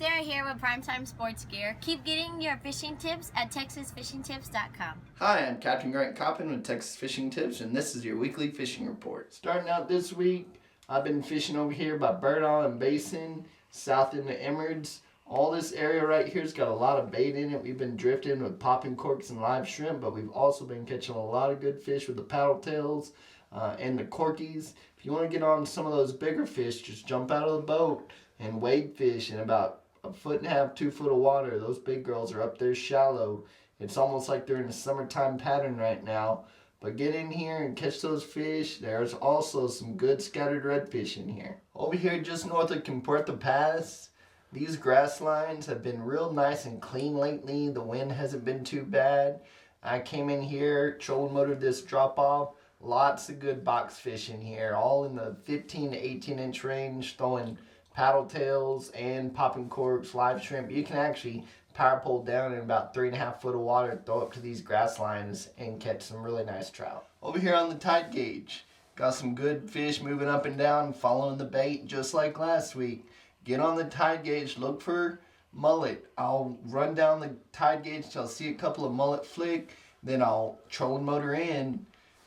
Sarah here with Primetime Sports Gear. Keep getting your fishing tips at TexasFishingTips.com. Hi, I'm Captain Coppin with Texas Fishing Tips, and this is your weekly fishing report. Starting out this week, I've been fishing over here by Birdall and Baffin, south into Emeralds. All this area right here's got a lot of bait in it. We've been drifting with popping corks and live shrimp, but we've also been catching a lot of good fish with the paddle tails and the corkies. If you want to get on some of those bigger fish, just jump out of the boat and wade fish in about 1.5 to 2 foot of water. Those big girls are up there shallow. It's almost like they're in a summertime pattern right now. But get in here and catch those fish. There's also some good scattered redfish in here. Over here just north of Compuerta Pass, these grass lines have been real nice and clean lately. The wind hasn't been too bad. I came in here, trolling motored this drop off. Lots of good box fish in here, all in the 15 to 18 inch range, throwing paddle tails and popping corks, live shrimp. You can actually power pole down in about 3.5 foot of water, throw up to these grass lines and catch some really nice trout. Over here on the tide gauge, got some good fish moving up and down, following the bait just like last week. Get on the tide gauge, look for mullet. I'll run down the tide gauge till I see a couple of mullet flick, then I'll trolling motor in,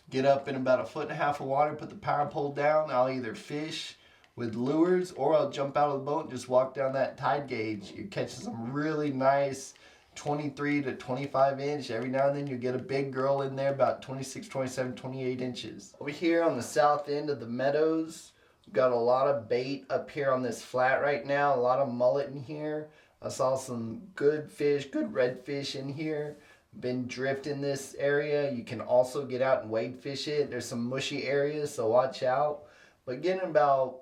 get up in about 1.5 foot of water, put the power pole down. I'll either fish with lures or I'll jump out of the boat and just walk down that tide gauge. You're catching some really nice 23 to 25 inch. Every now and then you get a big girl in there about 26, 27, 28 inches. Over here on the south end of the meadows, we've got a lot of bait up here on this flat right now. A lot of mullet in here. I saw some good fish, good redfish in here. Been drifting this area. You can also get out and wade fish it. There's some mushy areas, so watch out. But getting about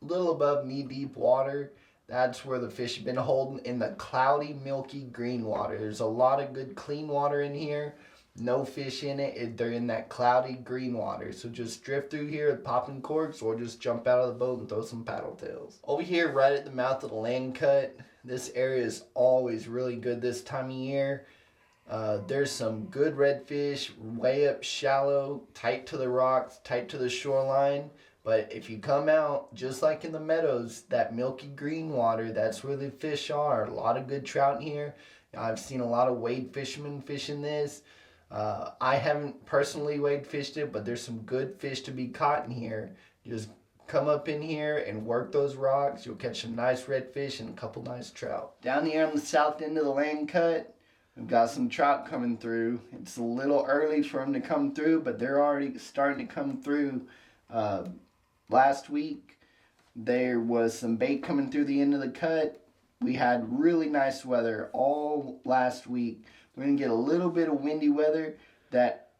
a little above knee-deep water, that's where the fish have been holding, in the cloudy, milky green water. There's a lot of good clean water in here. No fish in it. They're in that cloudy green water. So just drift through here with popping corks or just jump out of the boat and throw some paddle tails. Over here right at the mouth of the land cut, this area is always really good this time of year. There's some good redfish way up shallow, tight to the rocks, tight to the shoreline. But if you come out, just like in the meadows, that milky green water, that's where the fish are. A lot of good trout in here. I've seen a lot of wade fishermen fishing this. I haven't personally wade fished it, but there's some good fish to be caught in here. Just come up in here and work those rocks. You'll catch some nice redfish and a couple nice trout. Down here on the south end of the land cut, we've got some trout coming through. It's a little early for them to come through, but they're already starting to come through. Last week, there was some bait coming through the end of the cut. We had really nice weather all last week. We're going to get a little bit of windy weather. That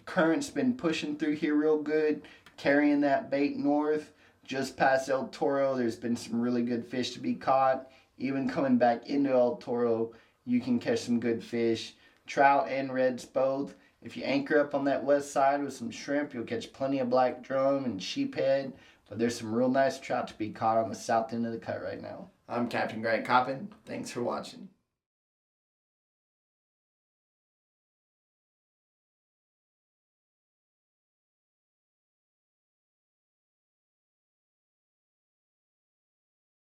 current's been pushing through here real good, carrying that bait north. Just past El Toro, there's been some really good fish to be caught. Even coming back into El Toro, you can catch some good fish. Trout and reds both. If you anchor up on that west side with some shrimp, you'll catch plenty of black drum and sheephead. But there's some real nice trout to be caught on the south end of the cut right now. I'm Captain Coppin. Thanks for watching.